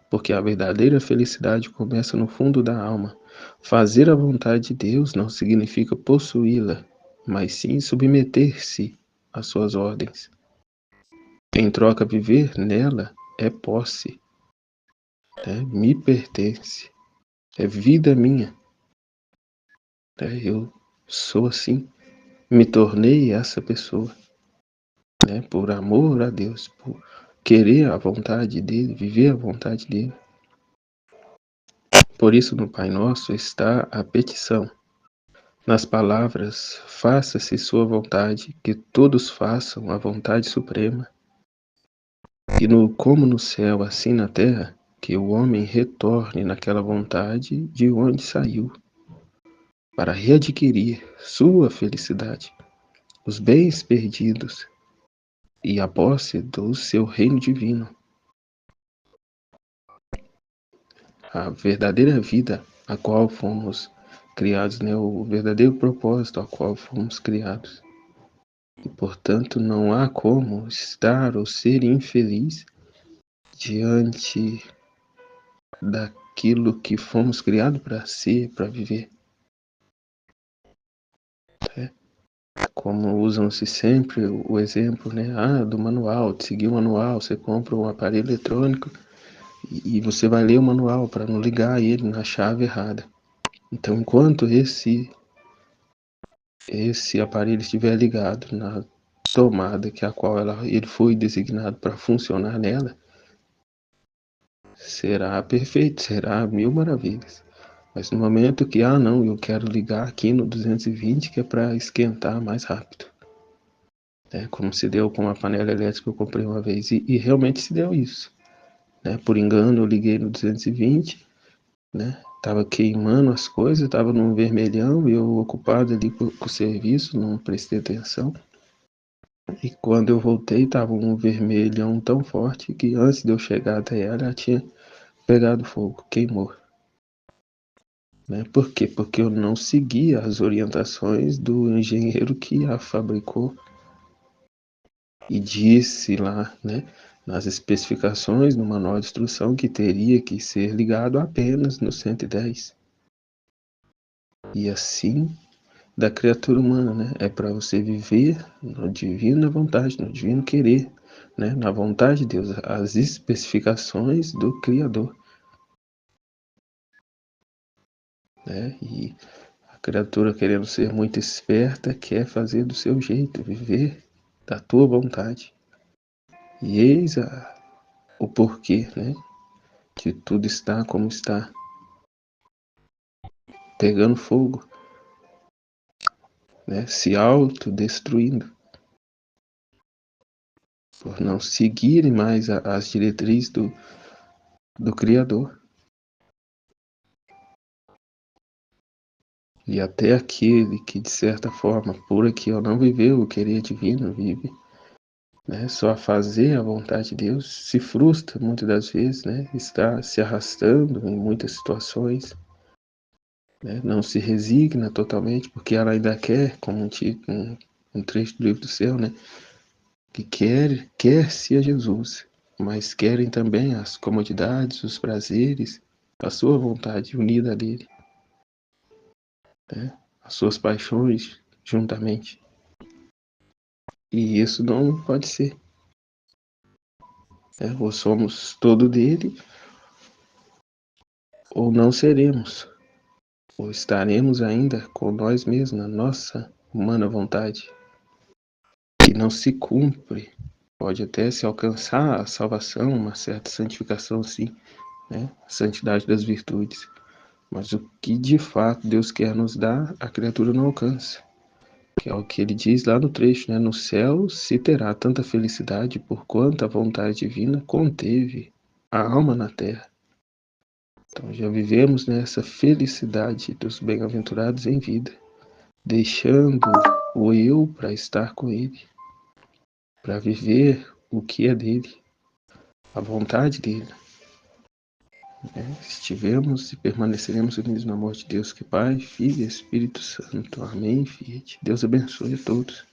porque a verdadeira felicidade começa no fundo da alma. Fazer a vontade de Deus não significa possuí-la, mas sim submeter-se às suas ordens. Em troca, viver nela é posse, me pertence, é vida minha. Eu sou assim, me tornei essa pessoa, por amor a Deus, por querer a vontade dele, viver a vontade dele. Por isso no Pai Nosso está a petição. Nas palavras, faça-se sua vontade, que todos façam a vontade suprema. E como no céu, assim na terra, que o homem retorne naquela vontade de onde saiu, para readquirir sua felicidade, os bens perdidos e a posse do seu reino divino. A verdadeira vida a qual fomos criados, o verdadeiro propósito a qual fomos criados. E, portanto, não há como estar ou ser infeliz diante daquilo que fomos criados para ser, para viver. Como usam-se sempre o exemplo, do manual, de seguir o manual, você compra um aparelho eletrônico e você vai ler o manual para não ligar ele na chave errada. Então, enquanto esse aparelho estiver ligado na tomada que a qual ele foi designado para funcionar nela, será perfeito, será mil maravilhas. Mas no momento que, não, eu quero ligar aqui no 220 que é para esquentar mais rápido. Como se deu com a panela elétrica que eu comprei uma vez. E realmente se deu isso. Por engano, eu liguei no 220, Tava queimando as coisas, tava num vermelhão, e eu ocupado ali com o serviço, não prestei atenção. E quando eu voltei, tava um vermelhão tão forte que antes de eu chegar até ela, ela tinha pegado fogo, queimou. Por quê? Porque eu não seguia as orientações do engenheiro que a fabricou. E disse lá, nas especificações, no manual de instrução, que teria que ser ligado apenas no 110. E assim, da criatura humana, é para você viver na divina vontade, no divino querer, na vontade de Deus, as especificações do Criador. E a criatura, querendo ser muito esperta, quer fazer do seu jeito, viver da tua vontade. E eis o porquê, de tudo está como está, pegando fogo, se autodestruindo, por não seguirem mais as diretrizes do Criador. E até aquele que, de certa forma, por aqui não viveu o querer divino, vive né, só a fazer a vontade de Deus, se frustra muitas das vezes, né, está se arrastando em muitas situações, né, não se resigna totalmente, porque ela ainda quer, como um trecho do livro do céu, né, que quer-se a Jesus, mas querem também as comodidades, os prazeres, a sua vontade unida a dele, né, as suas paixões juntamente. E isso não pode ser. Ou somos todo dele, ou não seremos, ou estaremos ainda com nós mesmos, na nossa humana vontade, que não se cumpre. Pode até se alcançar a salvação, uma certa santificação, sim, né? A santidade das virtudes. Mas o que de fato Deus quer nos dar, a criatura não alcança. Que é o que ele diz lá no trecho, né? No céu se terá tanta felicidade por quanto a vontade divina conteve a alma na terra. Então já vivemos nessa felicidade dos bem-aventurados em vida, deixando o eu para estar com ele, para viver o que é dele, a vontade dele. Estivemos e permaneceremos unidos no amor de Deus, que Pai, Filho e Espírito Santo. Amém, Fiat. Deus abençoe a todos.